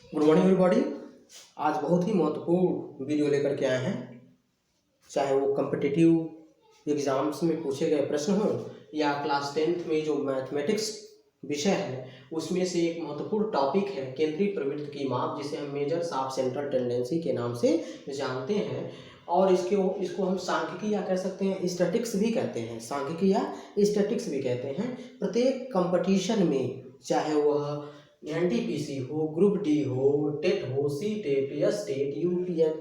Good morning everybody. आज बहुत ही महत्वपूर्ण वीडियो लेकर के आए हैं। चाहे वो कम्पिटिटिव एग्जाम्स में पूछे गए प्रश्न हो या क्लास 10th में जो मैथमेटिक्स विषय है उसमें से एक महत्वपूर्ण टॉपिक है केंद्रीय प्रवृत्ति की माप, जिसे हम मेजर्स ऑफ सेंट्रल टेंडेंसी के नाम से जानते हैं। और इसको हम सांख्यिकी या कह सकते हैं स्टैटिक्स भी कहते हैं, सांख्यिकी या स्टैटिक्स भी कहते हैं। प्रत्येक कंपटीशन में, चाहे वह एनटीपीसी हो, ग्रुप डी हो, टेट हो, C TET, S TET,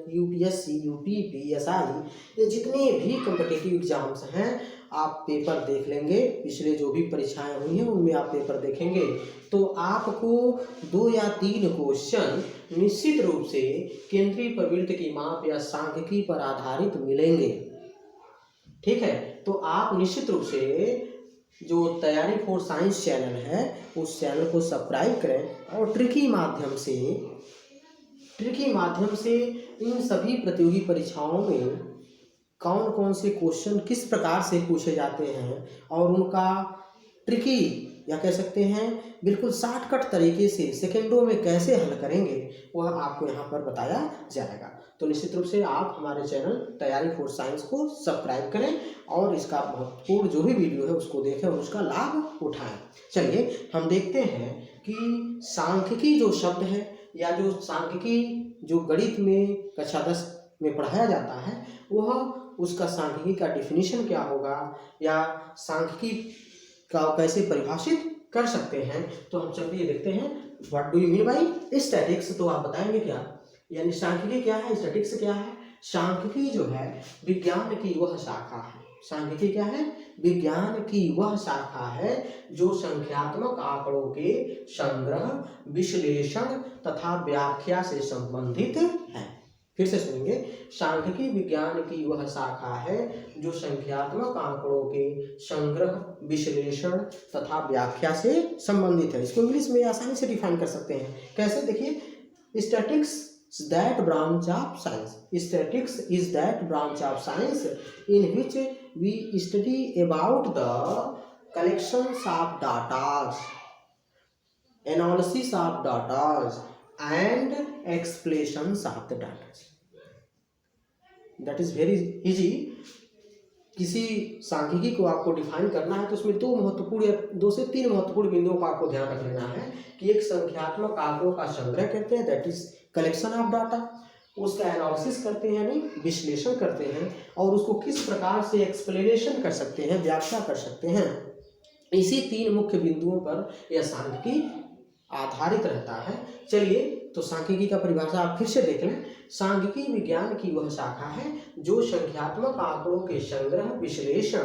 UPSC, UPP, SI, ये जितने भी कम्पिटिटिव एग्जाम्स हैं आप पेपर देख लेंगे। पिछले जो भी परीक्षाएं हुई हैं उनमें आप पेपर देखेंगे तो आपको 2 या 3 क्वेश्चन निश्चित रूप से केंद्रीय प्रवृत्ति की माप या सांख्यिकी पर आधारित मिलेंगे। ठीक है, तो आप निश्चित रूप से जो तैयारी फॉर साइंस चैनल है उस चैनल को सब्सक्राइब करें और ट्रिकी माध्यम से इन सभी प्रतियोगी परीक्षाओं में कौन कौन से क्वेश्चन किस प्रकार से पूछे जाते हैं और उनका ट्रिकी या कह सकते हैं बिल्कुल शॉर्टकट तरीके से सेकेंडों में कैसे हल करेंगे वह आपको यहाँ पर बताया जाएगा। तो निश्चित रूप से आप हमारे चैनल तैयारी फॉर साइंस को सब्सक्राइब करें और इसका महत्वपूर्ण जो भी वीडियो है उसको देखें और उसका लाभ उठाएं। चलिए हम देखते हैं कि सांख्यिकी जो शब्द है या जो सांख्यिकी जो गणित में कक्षा 10 में पढ़ाया जाता है वह उसका सांख्यिकी का डिफिनीशन क्या होगा या सांख्यिकी का कैसे परिभाषित कर सकते हैं। तो हम चलिए देखते हैं what do you mean by statics. तो आप बताएंगे क्या, यानी सांख्यिकी क्या है, स्टैटिक्स क्या है। सांख्यिकी जो है विज्ञान की वह शाखा है, सांख्यिकी क्या है, विज्ञान की वह शाखा है जो संख्यात्मक आंकड़ों के संग्रह, विश्लेषण तथा व्याख्या से संबंधित है। फिर से सुनेंगे, सांख्यिकी विज्ञान की वह शाखा है जो संख्यात्मक आंकड़ों के संग्रह, विश्लेषण तथा व्याख्या से संबंधित है। इसको इंग्लिश में आसानी से डिफाइन कर सकते हैं। कैसे, देखिए, statics that branch of science. Statistics is that branch of science in which we study about the collections of data, analysis of data and explanations of the data. That is very easy. किसी सांख्यिकी को आपको define करना है तो उसमें 2 से 3 महत्वपूर्ण बिंदुओं का आपको ध्यान रख लेना है कि एक संख्यात्मक आंकड़ों का संग्रह करते हैं, that is collection of data, उसका एनालिसिस करते हैं यानी विश्लेषण करते हैं और उसको किस प्रकार से एक्सप्लेनेशन कर सकते हैं, व्याख्या कर सकते हैं। इसी 3 मुख्य बिंदुओं पर यह सांख्यिकी आधारित रहता है। चलिए तो सांख्यिकी का परिभाषा आप फिर से देख लें। सांख्यिकी विज्ञान की वह शाखा है जो संख्यात्मक आंकड़ों के संग्रह, विश्लेषण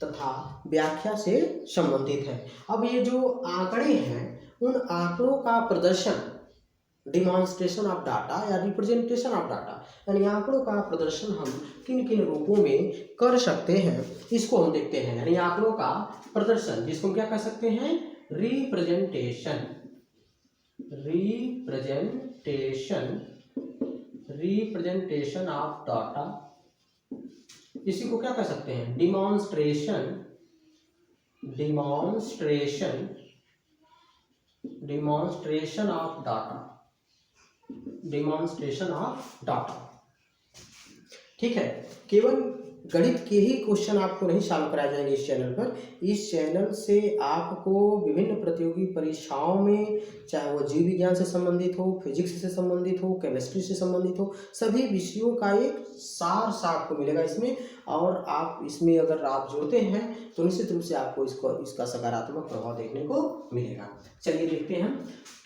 तथा व्याख्या से संबंधित है। अब ये जो आंकड़े हैं उन आंकड़ों का प्रदर्शन, डिमॉन्स्ट्रेशन ऑफ डाटा या रिप्रेजेंटेशन ऑफ डाटा, यानी आंकड़ों का प्रदर्शन हम किन किन रूपों में कर सकते हैं इसको हम देखते हैं। यानी आंकड़ों का प्रदर्शन जिसको हम क्या कह सकते हैं, रिप्रेजेंटेशन ऑफ डाटा, इसी को क्या कह सकते हैं, डिमॉन्स्ट्रेशन ऑफ डाटा। ठीक है, केवल गणित के ही क्वेश्चन आपको नहीं सॉल्व कराए जाएंगे इस चैनल पर। इस चैनल से आपको विभिन्न प्रतियोगी परीक्षाओं में, चाहे वो जीव विज्ञान से संबंधित हो, फिजिक्स से संबंधित हो, केमिस्ट्री से संबंधित हो, सभी विषयों का एक सार आपको मिलेगा इसमें। और आप इसमें अगर आप जुड़ते हैं तो निश्चित रूप से आपको इसका सकारात्मक प्रभाव देखने को मिलेगा। चलिए देखते हैं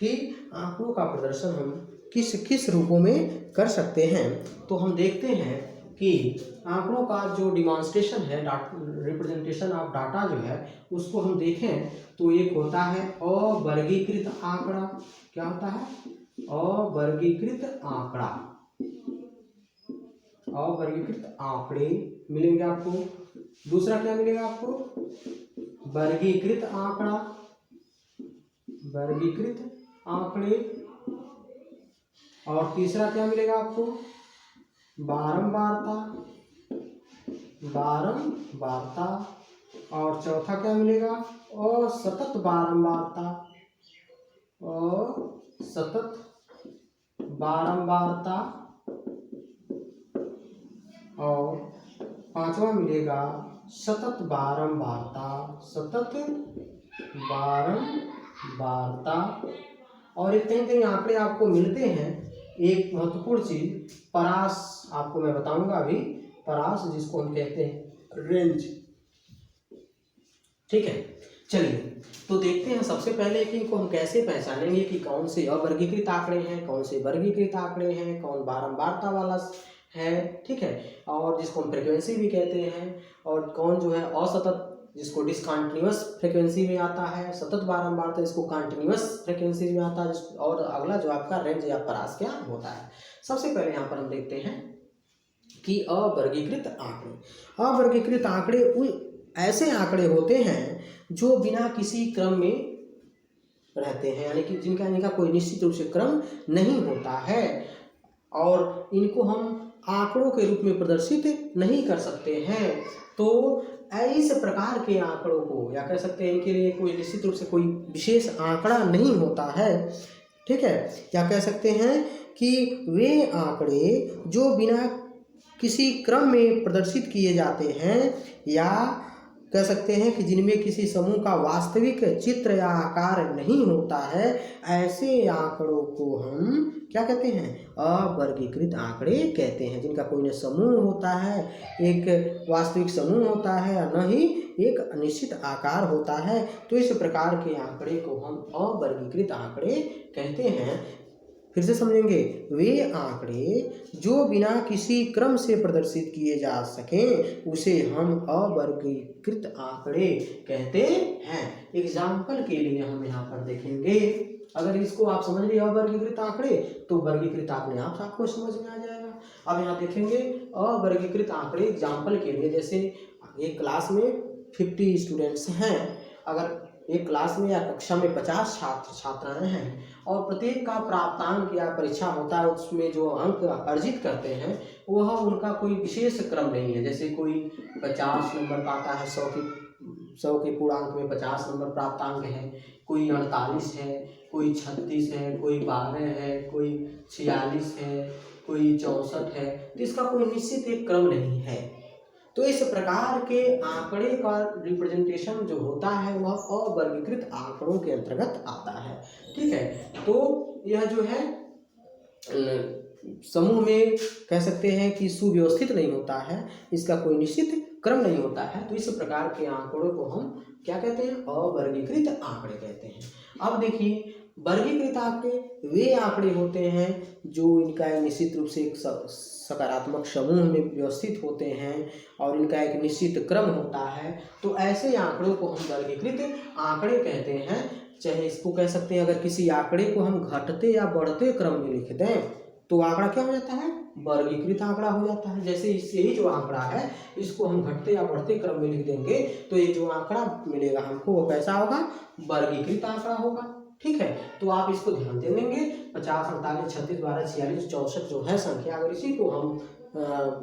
कि आंकड़ों का प्रदर्शन हम किस रूपों में कर सकते हैं। तो हम देखते हैं कि आंकड़ों का जो डिमॉन्स्ट्रेशन है, रिप्रेजेंटेशन ऑफ डाटा जो है, उसको हम देखें तो एक होता है अवर्गीकृत आंकड़ा। क्या होता है, अवर्गीकृत आंकड़ा, अवर्गीकृत आंकड़े मिलेंगे आपको। दूसरा क्या मिलेगा आपको, वर्गीकृत आंकड़ा, वर्गीकृत आंकड़े। और तीसरा क्या मिलेगा आपको, बारंबारता। और चौथा क्या मिलेगा, असतत बारंबारता, असतत बारंबारता, और पांचवा मिलेगा सतत बारंबारता, सतत बारंबारता। और एक कहीं आंकड़े आपको मिलते हैं। एक महत्वपूर्ण चीज परास आपको मैं बताऊंगा अभी, परास जिसको हम कहते हैं रेंज। ठीक है, चलिए तो देखते हैं सबसे पहले कि इनको हम कैसे पहचानेंगे कि कौन से अवर्गीकृत आंकड़े हैं, कौन से वर्गीकृत आंकड़े हैं, कौन बारंबारता वाला है। ठीक है, और जिसको हम फ्रिक्वेंसी भी कहते हैं, और कौन जो है असतत, जिसको डिसकंटिन्यूअस फ्रिक्वेंसी में आता है, सतत बारंबारता इसको कंटिन्यूअस फ्रिक्वेंसी में आता है, और अगला जो आपका रेंज या परास क्या होता है। सबसे पहले यहाँ पर हम देखते हैं कि अवर्गीकृत आंकड़े। अवर्गीकृत आंकड़े ऐसे आंकड़े होते हैं जो बिना किसी क्रम में रहते हैं, यानी कि जिनका कोई निश्चित रूप से क्रम नहीं होता है, और इनको हम आंकड़ों के रूप में प्रदर्शित नहीं कर सकते हैं। तो इस प्रकार के आंकड़ों को, या कह सकते हैं इनके लिए कोई निश्चित रूप से कोई विशेष आंकड़ा नहीं होता है। ठीक है, या कह सकते हैं कि वे आंकड़े जो बिना किसी क्रम में प्रदर्शित किए जाते हैं, या कह सकते हैं कि जिनमें किसी समूह का वास्तविक चित्र या आकार नहीं होता है, ऐसे आंकड़ों को हम क्या कहते हैं, अवर्गीकृत आंकड़े कहते हैं। जिनका कोई न समूह होता है, एक वास्तविक समूह होता है, और न ही एक निश्चित आकार होता है। तो इस प्रकार के आंकड़े को हम अवर्गीकृत आंकड़े कहते हैं। फिर से समझेंगे, वे आंकड़े जो बिना किसी क्रम से प्रदर्शित किए जा सकें उसे हम अवर्गीकृत आंकड़े कहते हैं। एग्जाम्पल के लिए हम यहाँ पर देखेंगे, अगर इसको आप समझ लिए अवर्गीकृत आंकड़े, तो वर्गीकृत आंकड़े आपको समझ में आ जाएगा। अब यहाँ देखेंगे अवर्गीकृत आंकड़े एग्जाम्पल के लिए, जैसे एक क्लास में 50 स्टूडेंट्स हैं, अगर एक क्लास में या कक्षा में 50 छात्र छात्राएं हैं, और प्रत्येक का प्राप्तांक या परीक्षा होता है, उसमें जो अंक अर्जित करते हैं वह उनका कोई विशेष क्रम नहीं है। जैसे कोई 50 नंबर पाता है, 100 के पूर्णांक में 50 नंबर प्राप्तांक है, कोई 48 है, कोई 36 है, कोई 12 है, कोई 46 है, कोई 64 है। तो इसका कोई निश्चित एक क्रम नहीं है। तो इस प्रकार के आंकड़े का रिप्रेजेंटेशन जो होता है वह अवर्गीकृत आंकड़ों के अंतर्गत आता है। ठीक है, तो यह जो है समूह में कह सकते हैं कि सुव्यवस्थित नहीं होता है, इसका कोई निश्चित क्रम नहीं होता है। तो इस प्रकार के आंकड़ों को हम क्या कहते हैं, अवर्गीकृत आंकड़े कहते हैं। अब देखिए, वर्गीकृत आंकड़े वे आंकड़े होते हैं जो इनका एक निश्चित रूप से एक सकारात्मक समूह में व्यवस्थित होते हैं, और इनका एक निश्चित क्रम होता है। तो ऐसे आंकड़ों को हम वर्गीकृत आंकड़े कहते हैं। चाहे इसको कह सकते हैं, अगर किसी आंकड़े को हम घटते या बढ़ते क्रम में लिख दें तो आंकड़ा क्या हो जाता है, वर्गीकृत आंकड़ा हो जाता है। जैसे इससे ही जो आंकड़ा है इसको हम घटते या बढ़ते क्रम में लिख देंगे तो ये जो आंकड़ा मिलेगा हमको वो कैसा होगा, वर्गीकृत आंकड़ा होगा। ठीक है, तो आप इसको ध्यान दे लेंगे। 50, 48, 36, 12, 46, 64 जो है संख्या, अगर इसी को हम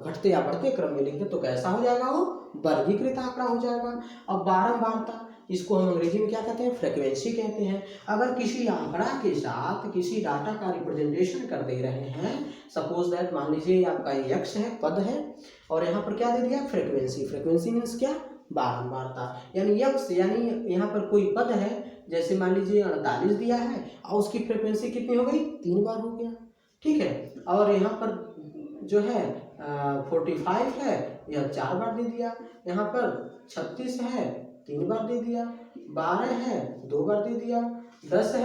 घटते या बढ़ते क्रम में लिख दें तो कैसा हो जाएगा, वो वर्गीकृत आंकड़ा हो जाएगा। अब बारंबारता, इसको हम अंग्रेजी में क्या कहते हैं, फ्रीक्वेंसी कहते हैं। अगर किसी आंकड़ा के साथ किसी डाटा का रिप्रेजेंटेशन कर दे रहे हैं, सपोज दैट मान लीजिए आपका यक्स है, पद है, और यहाँ पर क्या दे दिया, फ्रीक्वेंसी। फ्रीक्वेंसी मीन्स क्या, बारंबारता। यानी यक्स, यानी यहाँ पर कोई पद है, जैसे मान लीजिए 48 दिया है और उसकी फ्रीक्वेंसी कितनी हो गई, 3 बार हो गया। ठीक है, और यहाँ पर जो है 45 है, यह 4 बार दे दिया। यहाँ पर 36 है, 3 बार दे दिया। 12 है, 2 बार दे दिया। 10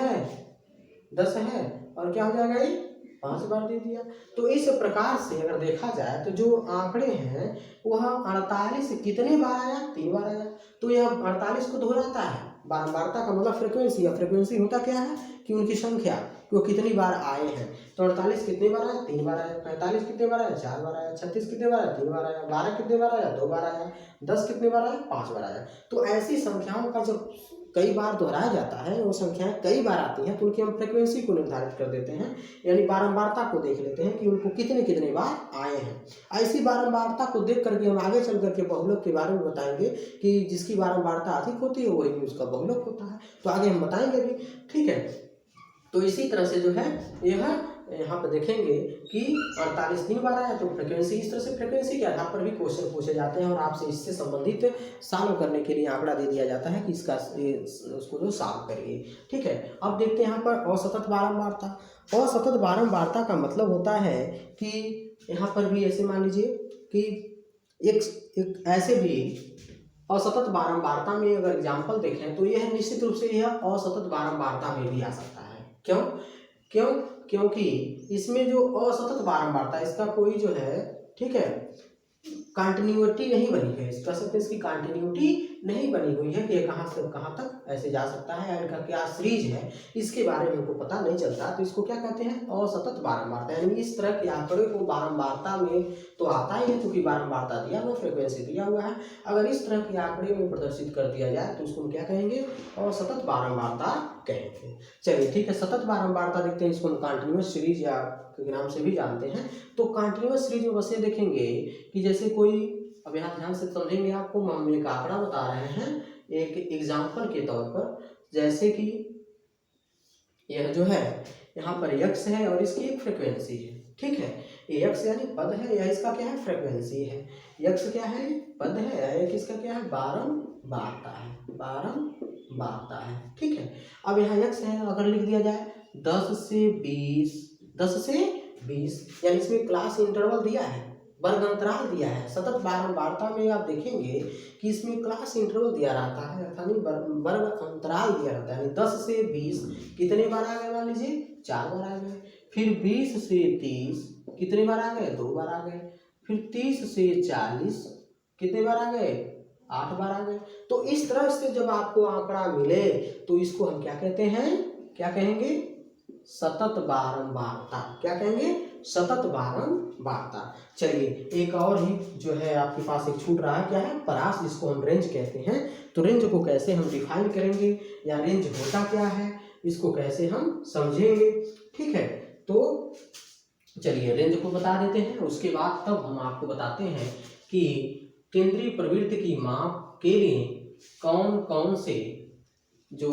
है और क्या हो जाएगा, ये 5 बार दे दिया। तो इस प्रकार से अगर देखा जाए तो जो आंकड़े हैं वह 48 कितने बार आया, 3 बार आया। तो यह 48 को दोहराता है। बारंबारता का मतलब फ्रीक्वेंसी, या फ्रीक्वेंसी होता क्या है कि उनकी संख्या, वो कितनी बार आए हैं। तो 48 कितने बार आया, 3 बार आया। 45 कितने बार आया, 4 बार आया। 36 कितने बार आया, 3 बार आया। 12 कितने बार आया, 2 बार आया। 10 कितने बार आया, 5 बार आया। तो ऐसी संख्याओं का जब कई बार दोहराया जाता है, वो संख्याएं कई बार आती हैं, तो उनकी हम फ्रीक्वेंसी को निर्धारित कर देते हैं, यानी बारंबारता को देख लेते हैं कि उनको कितने कितने बार आए हैं। ऐसी बारंबारता को देख करके हम आगे चल करके बहुलक के बारे में बताएंगे कि जिसकी बारंबारता अधिक होती है वही उसका बहुलक होता है। तो आगे हम बताएंगे भी। ठीक है, तो इसी तरह से जो है यह यहाँ पर देखेंगे कि 48 3 बार आया, तो फ्रिक्वेंसी इस तरह से फ्रिक्वेंसी के आधार पर भी क्वेश्चन पूछे जाते हैं और आपसे इससे संबंधित सॉल्व करने के लिए आंकड़ा दे दिया जाता है कि इसका उसको जो सॉल्व करिए। ठीक है, अब देखते हैं यहाँ पर असतत बारंबारता। असतत बारंबारता का मतलब होता है कि यहाँ पर भी ऐसे मान लीजिए कि एक ऐसे भी असतत बारंबारता में अगर एग्जाम्पल देखें तो यह निश्चित रूप से यह असतत बारंबारता में भी आ सकता है। क्यों क्यों क्योंकि इसमें जो असतत बारंबारता इसका कोई जो है, ठीक है, कंटिन्यूटी नहीं बनी है, कह सकते हैं इसकी कंटिन्यूटी नहीं बनी हुई है कि कहाँ से कहाँ तक ऐसे जा सकता है, इनका क्या सीरीज है इसके बारे में हमको पता नहीं चलता, तो इसको क्या कहते हैं, असतत बारंबारता। यानी इस तरह के आंकड़े को बारंबारता में तो आता ही है क्योंकि बारंबारता दिया हुआ, फ्रिक्वेंसी दिया हुआ है, अगर इस तरह के आंकड़े में प्रदर्शित कर दिया जाए तो उसको क्या कहेंगे, असतत बारंबारता कहेंगे। चलिए ठीक है, सतत बारंबारता देखते हैं, इसको हम कंटिन्यूअस सीरीज या के नाम से भी जानते हैं। तो कंटिन्यूअस सीरीज में बस ये देखेंगे कि जैसे कोई, अब यहाँ ध्यान से समझेंगे, आपको हम एक आंकड़ा बता रहे हैं एक एग्जाम्पल के तौर पर, जैसे कि यह जो है यहाँ पर यक्स है और इसकी एक फ्रिक्वेंसी है। ठीक है, यक्स यानी पद है, यह इसका क्या है, फ्रिक्वेंसी है। यक्स क्या है, पद है, एक इसका क्या है, बारंबारता है, बारंबारता है। ठीक है, अब यहाँ यक्स है, अगर लिख दिया जाए 10 से 20, 10 से 20, यानी इसमें क्लास इंटरवल दिया है, वर्ग अंतराल दिया है। सतत बारंबारता में आप देखेंगे कि इसमें क्लास इंटरवल दिया रहता है, अर्थात वर्ग अंतराल दिया रहता है। यानी 10 से 20 कितने बार आ गए, मान लीजिए 4 बार आ गए। फिर 20 से 30 कितने बार आ गए, 2 बार आ गए। फिर 30 से 40 कितने बार आ गए, 8 बार आ गए। तो इस तरह से जब आपको आंकड़ा मिले तो इसको हम क्या कहते हैं, क्या कहेंगे, सतत बारंबारता। क्या कहेंगे, सतत बारंबारता। चलिए एक और ही जो है आपके पास एक छूट रहा है, क्या है, परास, जिसको हम रेंज कहते हैं। तो रेंज को कैसे हम डिफाइन करेंगे या रेंज होता क्या है, इसको कैसे हम समझेंगे। ठीक है, तो चलिए रेंज को बता देते हैं, उसके बाद तब हम आपको बताते हैं कि केंद्रीय प्रवृत्ति की माप के लिए कौन कौन से जो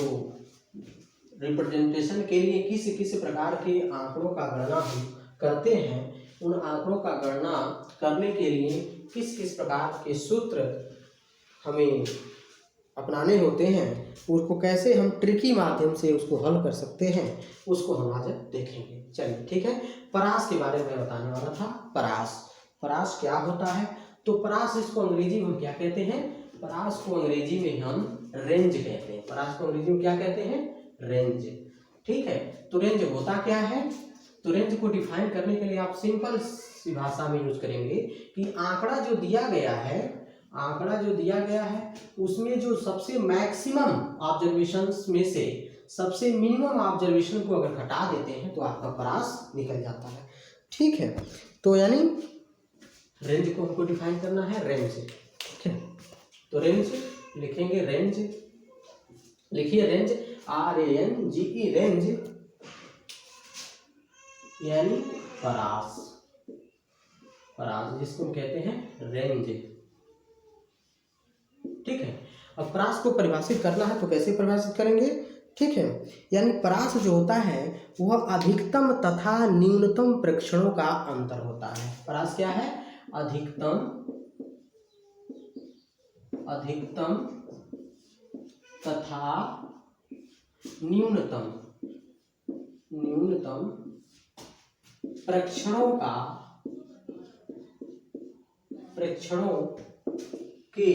रिप्रेजेंटेशन के लिए किस किस प्रकार के आंकड़ों का गणना हम करते हैं, उन आंकड़ों का गणना करने के लिए किस किस प्रकार के सूत्र हमें अपनाने होते हैं, उसको कैसे हम ट्रिकी माध्यम से उसको हल कर सकते हैं, उसको हम आज देखेंगे। चलिए ठीक है, परास के बारे में बताने वाला था। परास क्या होता है, तो परास, इसको अंग्रेजी में हम क्या कहते हैं, परास को अंग्रेजी में हम रेंज कहते हैं। परास को अंग्रेजी में क्या कहते हैं, रेंज। ठीक है, तो रेंज होता क्या है, तो रेंज को डिफाइन करने के लिए आप सिंपल सी भाषा में यूज करेंगे कि आंकड़ा जो दिया गया है उसमें जो सबसे मैक्सिमम ऑब्जर्वेशंस में से सबसे मिनिमम ऑब्जर्वेशन को अगर घटा देते हैं तो आपका परास निकल जाता है। ठीक है, तो यानी रेंज को हमको डिफाइन करना है, रेंज। ठीक है, तो रेंज लिखेंगे, रेंज लिखिए, रेंज RANGE, रेंज यानी परास, जिसको हम कहते हैं रेंज। ठीक है, अब परास को परिभाषित करना है तो कैसे परिभाषित करेंगे। ठीक है, यानी परास जो होता है वह अधिकतम तथा न्यूनतम प्रेक्षणों का अंतर होता है। परास क्या है, अधिकतम तथा न्यूनतम प्रेक्षणों के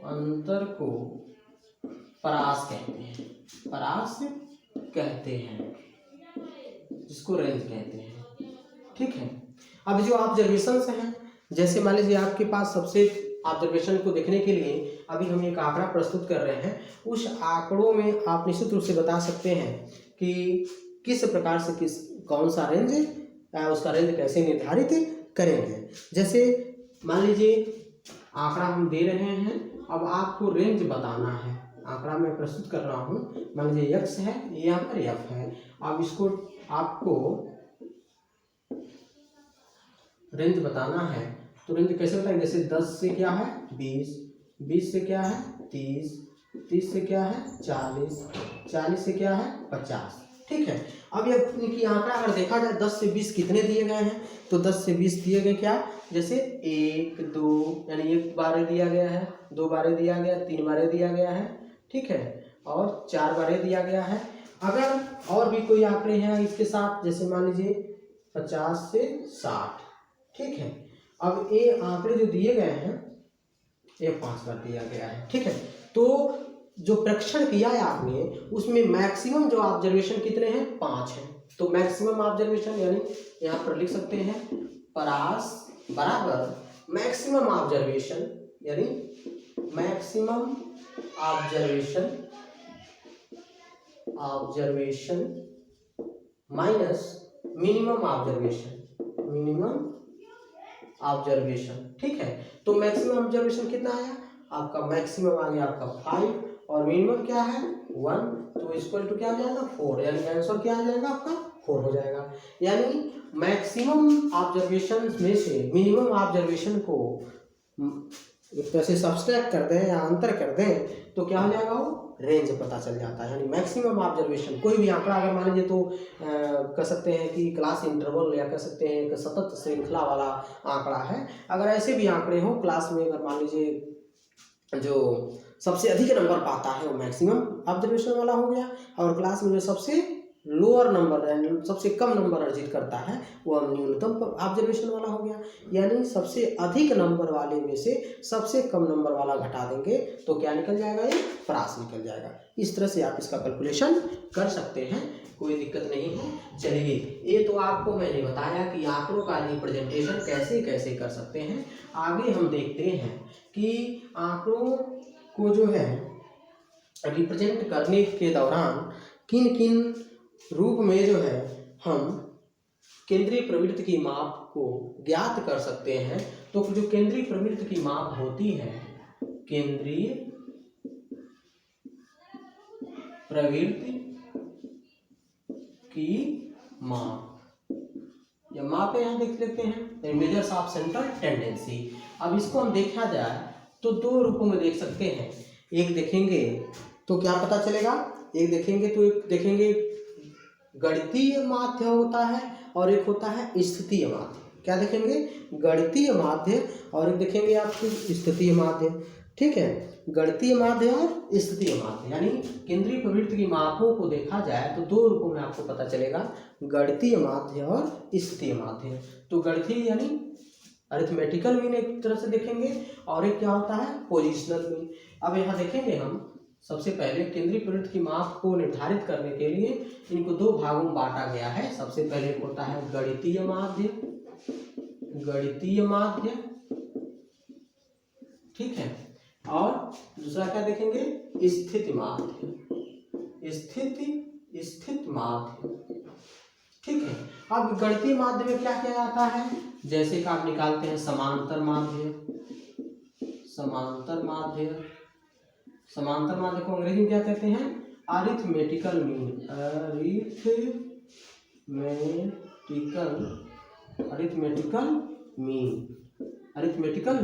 अंतर को परास कहते हैं, जिसको रेंज कहते हैं। ठीक है, अब जो ऑब्जर्वेशंस हैं, जैसे मान लीजिए आपके पास सबसे ऑब्जर्वेशन को देखने के लिए अभी हम एक आंकड़ा प्रस्तुत कर रहे हैं, उस आंकड़ों में आप निश्चित रूप से बता सकते हैं कि किस प्रकार से कौन सा रेंज, उसका रेंज कैसे निर्धारित करेंगे। जैसे मान लीजिए आंकड़ा हम दे रहे हैं, अब आपको रेंज बताना है, आंकड़ा मैं प्रस्तुत कर रहा हूँ, मान लीजिए x है, यहाँ पर f है, अब इसको आपको रेंज बताना है, तो रेंज कैसे बताएंगे, जैसे 10 से क्या है 20, 20 से क्या है 30, 30 से क्या है 40, 40 से क्या है 50। ठीक है, अब ये इनकी आंकड़ा अगर देखा जाए 10 से 20 कितने दिए गए हैं, तो 10 से 20 दिए गए क्या, जैसे 1 2 यानी 1 बारे दिया गया है, 2 बारे दिया गया, 3 बारे दिया गया है, ठीक है, और 4 बारे दिया गया है। अगर और भी कोई आंकड़े हैं इसके साथ, जैसे मान लीजिए 50 से 60, ठीक है। अब ये आंकड़े जो दिए गए हैं ये 5 बार दिया गया है, ठीक है। तो जो परीक्षण किया है आपने उसमें मैक्सिमम जो ऑब्जर्वेशन कितने हैं, 5 हैं। तो मैक्सिमम ऑब्जर्वेशन यानी यहाँ पर लिख सकते हैं परास बराबर मैक्सिमम ऑब्जर्वेशन, यानी maximum observation minus minimum observation, ठीक है। तो मैक्सिमम ऑब्जर्वेशन कितना आया आपका, मैक्सिमम आ गया आपका 5 और मिनिमम क्या है 1, तो इक्वल टू क्या आ जाएगा 4, यानी आंसर क्या आ जाएगा आपका 4 हो जाएगा। यानी मैक्सिमम ऑब्जर्वेशन में से मिनिमम ऑब्जर्वेशन को एक तरह से सब्सट्रैक्ट कर दें या अंतर कर दें तो क्या हो जाएगा, वो रेंज पता चल जाता है। यानी मैक्सिमम ऑब्जर्वेशन कोई भी आंकड़ा अगर मान लीजिए तो कह सकते हैं कि क्लास इंटरवल या कह सकते हैं कि सतत श्रृंखला वाला आंकड़ा है। अगर ऐसे भी आंकड़े हों क्लास में, अगर मान लीजिए जो सबसे अधिक नंबर पाता है वो मैक्सिमम ऑब्जर्वेशन वाला हो गया, और क्लास में जो सबसे लोअर नंबर यानी सबसे कम नंबर अर्जित करता है वो न्यूनतम ऑब्जर्वेशन वाला हो गया। यानी सबसे अधिक नंबर वाले में से सबसे कम नंबर वाला घटा देंगे तो क्या निकल जाएगा, ये परास निकल जाएगा। इस तरह से आप इसका कैलकुलेशन कर सकते हैं, कोई दिक्कत नहीं है। चलिए, ये तो आपको मैंने बताया कि आंकड़ों का रिप्रेजेंटेशन कैसे कैसे कर सकते हैं। आगे हम देखते हैं कि आंकड़ों को जो है रिप्रेजेंट करने के दौरान किन किन रूप में जो है हम केंद्रीय प्रवृत्ति की माप को ज्ञात कर सकते हैं। तो जो केंद्रीय प्रवृत्ति की माप होती है, केंद्रीय प्रवृत्ति की माप, या माप यहाँ देख लेते हैं मेजर्स ऑफ सेंट्रल टेंडेंसी। अब इसको हम देखा जाए तो 2 रूपों में देख सकते हैं। एक देखेंगे तो क्या पता चलेगा, एक देखेंगे तो एक देखेंगे गणितीय माध्य होता है और एक होता है स्थितीय माध्य। क्या देखेंगे, गणितीय माध्य और एक देखेंगे आपको स्थितीय माध्य, ठीक है। गणितीय माध्य और स्थितीय माध्य, यानी केंद्रीय प्रवृत्ति की मापों को देखा जाए तो 2 रूपों में आपको पता चलेगा, गणितीय माध्य और स्थितीय माध्य। तो गणितीय यानी अरिथमेटिकल मीन एक तरह से देखेंगे, और एक क्या होता है पोजिशनल मीन। अब यहाँ देखेंगे हम सबसे पहले केंद्रीय प्रवृत्ति की माप को निर्धारित करने के लिए इनको 2 भागों में बांटा गया है। सबसे पहले होता है गणितीय माध्य, ठीक है, और दूसरा क्या देखेंगे स्थित माध्य, स्थित माध्य, ठीक है। अब गणितीय माध्य में क्या किया जाता है, जैसे कि आप निकालते हैं समांतर माध्य को अंग्रेजी में क्या कहते हैं, अरिथमेटिकल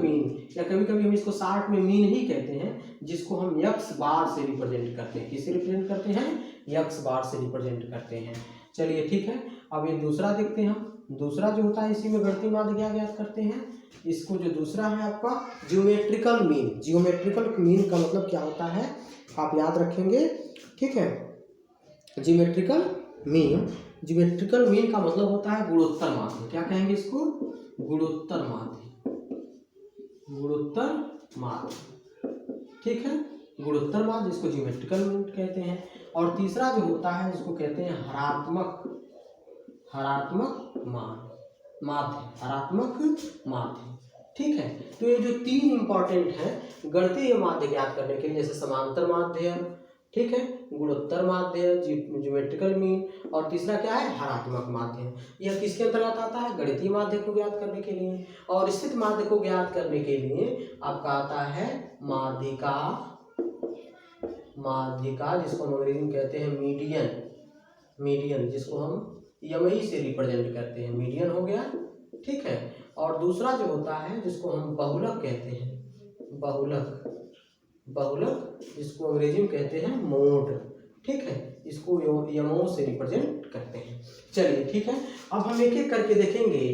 मीन, या कभी कभी हम इसको शॉर्ट में मीन ही कहते हैं, जिसको हम x बार से रिप्रेजेंट करते हैं। किससे रिप्रेजेंट करते हैं, x बार से रिप्रेजेंट करते हैं। चलिए ठीक है, अब ये दूसरा देखते हैं हम। दूसरा जो होता है इसी में गणितीय माध्य क्या ज्ञात करते हैं, इसको जो दूसरा है आपका ज्योमेट्रिकल मीन का मतलब क्या होता है आप याद रखेंगे, ठीक है। ज्योमेट्रिकल मीन का मतलब होता है गुणोत्तर माध्य। क्या कहेंगे इसको, गुणोत्तर माध्य, ठीक है, गुणोत्तर माध्य जिसको ज्योमेट्रिकल मीन कहते हैं। और तीसरा जो होता है इसको कहते हैं हरात्मक माध्य, ठीक है। तो ये जो 3 इंपॉर्टेंट हैं गणितीय माध्य ज्ञात करने के लिए, जैसे समांतर माध्य, ठीक है, गुणोत्तर माध्य, ज्योमेट्रिकल मीन, और तीसरा क्या है हरात्मक माध्य। यह किसके अंतर्गत आता है, गणितीय माध्य को ज्ञात करने के लिए। और स्थित माध्य को ज्ञात करने के लिए आपका आता है माध्यिका, जिसको हम अंग्रेजी में कहते हैं मीडियन, जिसको हम यमई से रिप्रेजेंट करते हैं, मीडियन हो गया, ठीक है। और दूसरा जो होता है जिसको हम बहुलक कहते हैं, बहुलक, जिसको अंग्रेजी में कहते हैं मोड, ठीक है, इसको यमों से रिप्रेजेंट करते हैं। चलिए ठीक है, अब हम एक एक करके देखेंगे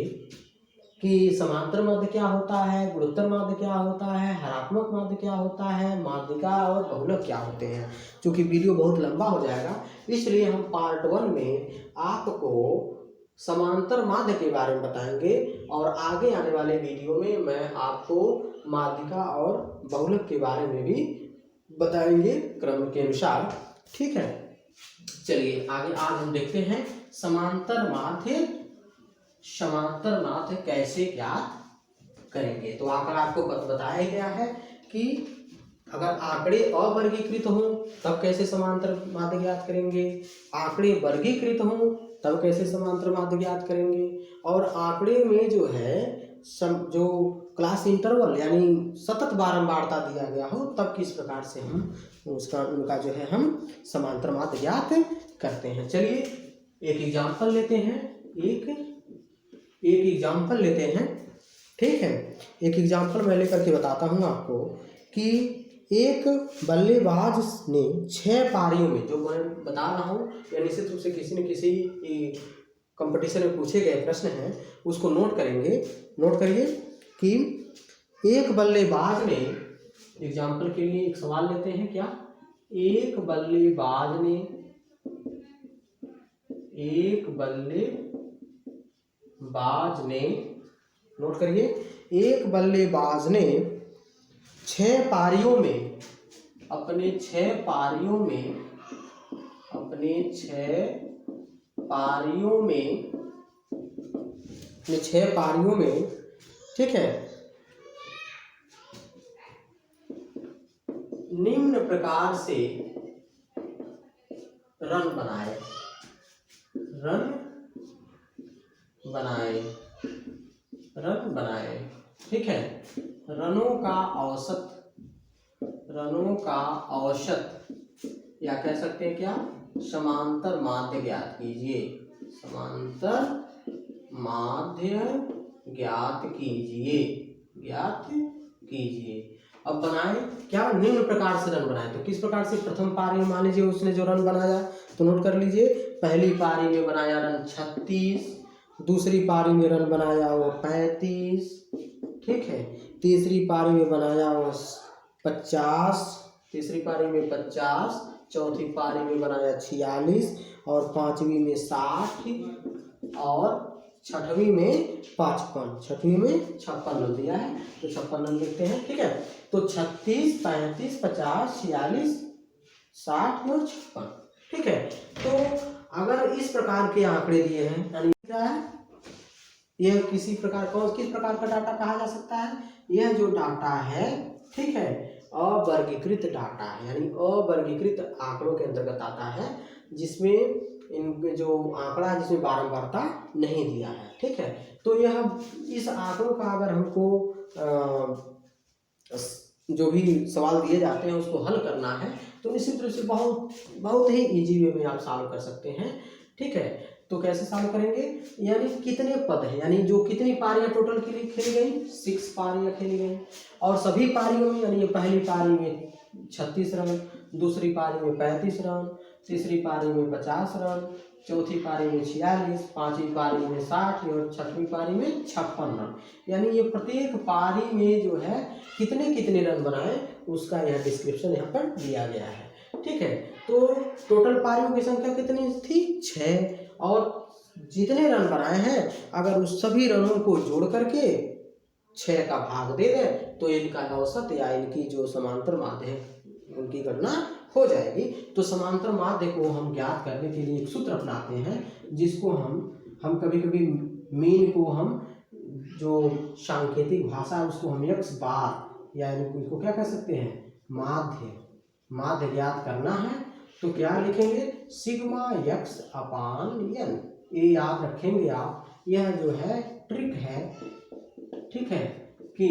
कि समांतर माध्य क्या होता है, गुणोत्तर माध्य क्या होता है, हरात्मक माध्य क्या होता है, माध्यिका और बहुलक क्या होते हैं। क्योंकि वीडियो बहुत लंबा हो जाएगा, इसलिए हम पार्ट 1 में आपको समांतर माध्य के बारे में बताएंगे और आगे आने वाले वीडियो में मैं आपको माध्यिका और बहुलक के बारे में भी बताएंगे क्रम के अनुसार, ठीक है। चलिए आगे आज हम देखते हैं समांतर माध्य कैसे ज्ञात करेंगे। तो आकर आपको बताया गया है कि अगर आंकड़े अवर्गीकृत हों तब कैसे समांतर माध्य ज्ञात करेंगे, आंकड़े वर्गीकृत हों तब कैसे समांतर माध्य ज्ञात करेंगे, और आंकड़े में जो है जो क्लास इंटरवल यानी सतत बारंबारता दिया गया हो तब किस प्रकार से हम उनका जो है हम समांतर माध्य ज्ञात करते हैं। चलिए एक एग्जाम्पल लेते हैं, एक एग्जाम्पल लेते हैं, ठीक है। एक एग्जाम्पल मैं लेकर के बताता हूँ आपको कि एक बल्लेबाज ने 6 पारियों में, जो मैं बता रहा हूँ या निश्चित रूप से किसी न किसी कंपटीशन में पूछे गए प्रश्न हैं उसको नोट करिए कि एक बल्लेबाज ने, एग्जाम्पल के लिए एक सवाल लेते हैं, क्या एक बल्लेबाज ने नोट करिए, एक बल्लेबाज ने 6 पारियों में अपने 6 पारियों में, ठीक है, निम्न प्रकार से रन बनाए, ठीक है। रनों का औसत या कह सकते हैं क्या, समांतर माध्य ज्ञात कीजिए, ज्ञात कीजिए। अब बनाए क्या, निम्न प्रकार से रन बनाए। तो किस प्रकार से, प्रथम पारी में मान लीजिए उसने जो रन बनाया तो नोट कर लीजिए, पहली पारी में बनाया रन 36, दूसरी पारी में रन बनाया वो 35, ठीक है, तीसरी पारी में बनाया वो 50, चौथी पारी में बनाया 46 और पांचवी में 60 और छठवीं में 56 रन दिया है, तो 56 रन लिखते हैं, ठीक है। तो 36, 35, 50, 46, 60 और 56, ठीक है। तो अगर इस प्रकार के आंकड़े दिए हैं यानी क्या है, यह किस प्रकार का डाटा कहा जा सकता है, यह जो डाटा है, ठीक है, अवर्गीकृत डाटा है, यानी अवर्गीकृत आंकड़ों के अंतर्गत आता है, जिसमें इनके जो आंकड़ा है जिसमें बारंबारता नहीं दिया है, ठीक है। तो यह इस आंकड़ों का अगर हमको जो भी सवाल दिए जाते हैं उसको हल करना है तो निश्चित रूप से बहुत ही इजी वे में आप सॉल्व कर सकते हैं, ठीक है। तो कैसे सॉल्व करेंगे, यानी कितने पद हैं, यानी जो कितनी पारियां टोटल के लिए खेली गई, 6 पारियां खेली गई, और सभी पारियों में, यानी पहली पारी में 36 रन, दूसरी पारी में 35 रन, तीसरी पारी में 50 रन, चौथी पारी में 46, पांचवी पारी में 60 और छठवीं पारी में 56 रन। यानी ये प्रत्येक पारी में जो है कितने रन बनाए उसका यह डिस्क्रिप्शन यहाँ पर दिया गया है, ठीक है। तो टोटल पारियों की संख्या कितनी थी, 6, और जितने रन बनाए हैं अगर उस सभी रनों को जोड़ करके 6 का भाग दे दें तो इनका औसत या इनकी जो समांतर माध्य है उनकी गणना हो जाएगी। तो समांतर माध्य को हम ज्ञात करने के लिए एक सूत्र अपनाते हैं, जिसको हम कभी मीन को हम जो सांकेतिक भाषा है उसको हम x बार या इनको क्या कह सकते हैं, माध्य ज्ञात करना है तो क्या लिखेंगे, सिग्मा x अपान n। ये याद रखेंगे आप, यह जो है ट्रिक है, ठीक है, कि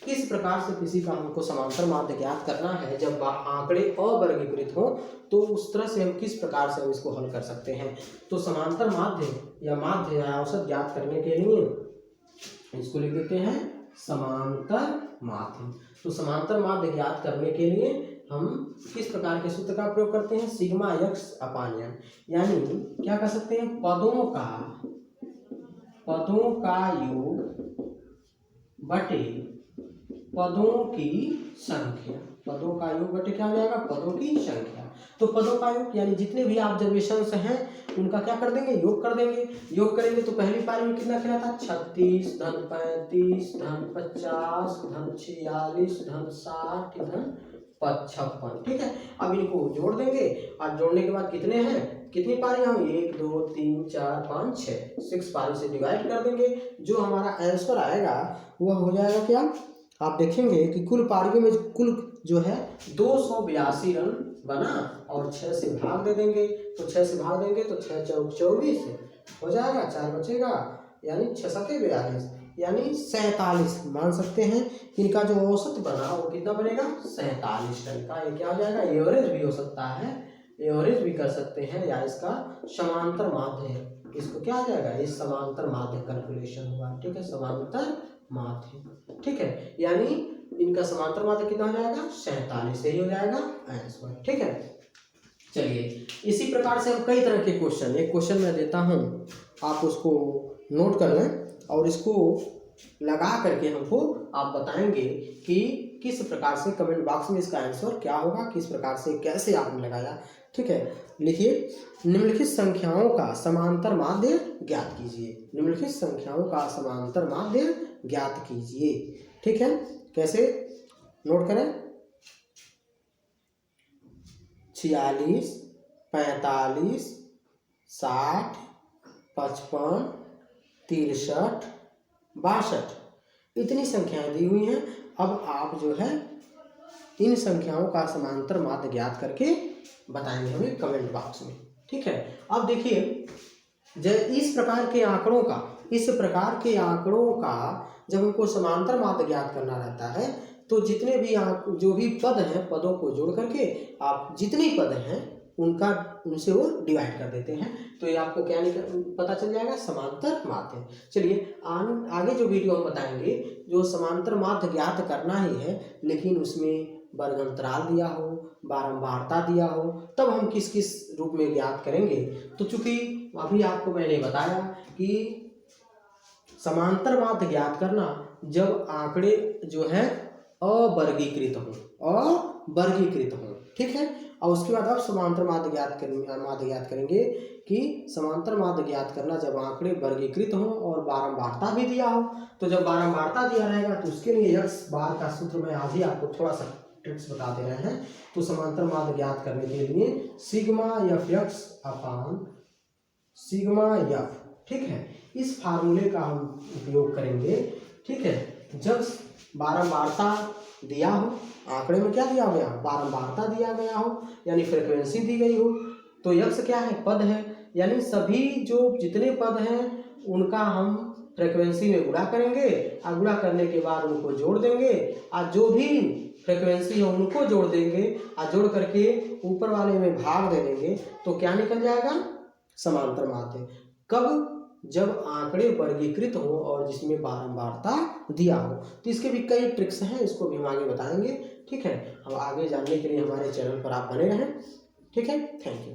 किस प्रकार से किसी का हमको समांतर माध्य ज्ञात करना है जब आंकड़े अवर्गीकृत हो, तो उस तरह से हम किस प्रकार से हम इसको हल कर सकते हैं। तो समांतर माध्य या औसत ज्ञात करने के लिए इसको लिख देते हैं समांतर माध्य। तो समांतर माध्य ज्ञात करने के लिए हम किस प्रकार के सूत्र का प्रयोग करते हैं, सिग्मा x अपान n, यानी क्या कर सकते हैं, पदों का योग बटे पदों की संख्या, पदों का योग बटे क्या हो जाएगा, पदों की संख्या। तो पदों का योग यानी जितने भी ऑब्जर्वेशंस हैं उनका क्या कर देंगे, योग कर देंगे। योग करेंगे तो पहली पारी में कितना खेला था, 36 धन 35 धन 50 धन 46 धन 60 धन 55। ठीक है, अब इनको जोड़ देंगे और जोड़ने के बाद कितने हैं, कितनी पारी हम 1 2 3 4 5 6 पारी से डिवाइड कर देंगे। जो हमारा आंसर आएगा वह हो जाएगा क्या, आप देखेंगे कि कुल पारियों में कुल जो है 282 रन बना और 6 से भाग दे देंगे। तो 6 से भाग देंगे तो 6 चौक 24 हो जाएगा, 4 बचेगा यानी 6 सके 42 यानी 47 मान सकते हैं। इनका जो औसत बना वो कितना बनेगा, 47 रन का। ये क्या हो जाएगा, एवरेज भी हो सकता है, एवरेज भी कर सकते हैं, या इसका समांतर माध्य है, इसको क्या आ जाएगा, इस समांतर माध्य कैलकुलेशन हुआ। ठीक है, समांतर माध्य। ठीक है, यानी इनका समांतर माध्य कितना हो जाएगा, 47 से ही हो जाएगा आंसर। ठीक है, चलिए इसी प्रकार से हम कई तरह के क्वेश्चन, एक क्वेश्चन मैं देता हूं, आप उसको नोट कर लें और इसको लगा करके हमको आप बताएंगे कि किस प्रकार से, कमेंट बॉक्स में इसका आंसर क्या होगा, किस प्रकार से कैसे आपने लगाया। ठीक है, लिखिए, निम्नलिखित संख्याओं का समांतर माध्य ज्ञात कीजिए, निम्नलिखित संख्याओं का समांतर माध्य ज्ञात कीजिए। ठीक है, कैसे नोट करें, 46 45 60 55 63 62 इतनी संख्याएं दी हुई हैं। अब आप जो है इन संख्याओं का समांतर माध्य ज्ञात करके बताएंगे हमें कमेंट बॉक्स में। ठीक है, अब देखिए, इस प्रकार के आंकड़ों का जब हमको समांतर माध्य ज्ञात करना रहता है तो जितने भी जो भी पद हैं, पदों को जोड़ करके आप जितने पद हैं उनसे वो डिवाइड कर देते हैं, तो ये आपको क्या पता चल जाएगा, समांतर माध्य। चलिए आगे जो वीडियो हम बताएंगे, जो समांतर माध्य ज्ञात करना ही है लेकिन उसमें वर्ग अंतराल दिया हो, बारंबारता दिया हो, तब हम किस किस रूप में ज्ञात करेंगे। तो चूंकि अभी आपको मैंने बताया कि समांतर माध्य ज्ञात करना जब आंकड़े जो है अवर्गीकृत हो। ठीक है, और उसके बाद आप समांतर माध्य ज्ञात करेंगे कि समांतर माध्य ज्ञात करना जब आंकड़े वर्गीकृत हो और बारंबारता भी दिया हो। तो जब बारंबारता दिया रहेगा तो उसके लिए x बार का सूत्र मैं आज ही आपको थोड़ा सा ट्रिक्स बता दे रहे हैं। तो समांतर माध्य ज्ञात करने के लिए सिग्मा एफ एक्स अपान सिग्मा एफ, ठीक है, इस फार्मूले का हम उपयोग करेंगे। ठीक है, जब बारंबारता दिया हो, आंकड़े में क्या दिया गया, बारंबारता दिया गया हो यानी फ्रीक्वेंसी दी गई हो, तो यक्स क्या है, पद है, यानी सभी जो जितने पद हैं उनका हम फ्रीक्वेंसी में गुणा करेंगे और गुणा करने के बाद उनको जोड़ देंगे और जो भी फ्रीक्वेंसी है उनको जोड़ देंगे और जोड़ करके ऊपर वाले में भाग दे देंगे, तो क्या निकल जाएगा, समांतर माध्य। कब, जब आंकड़े वर्गीकृत हो और जिसमें बारंबारता दिया हो। तो इसके भी कई ट्रिक्स हैं, इसको भी हम आगे बताएंगे। ठीक है, हम आगे जानने के लिए हमारे चैनल पर आप बने रहें। ठीक है, थैंक यू।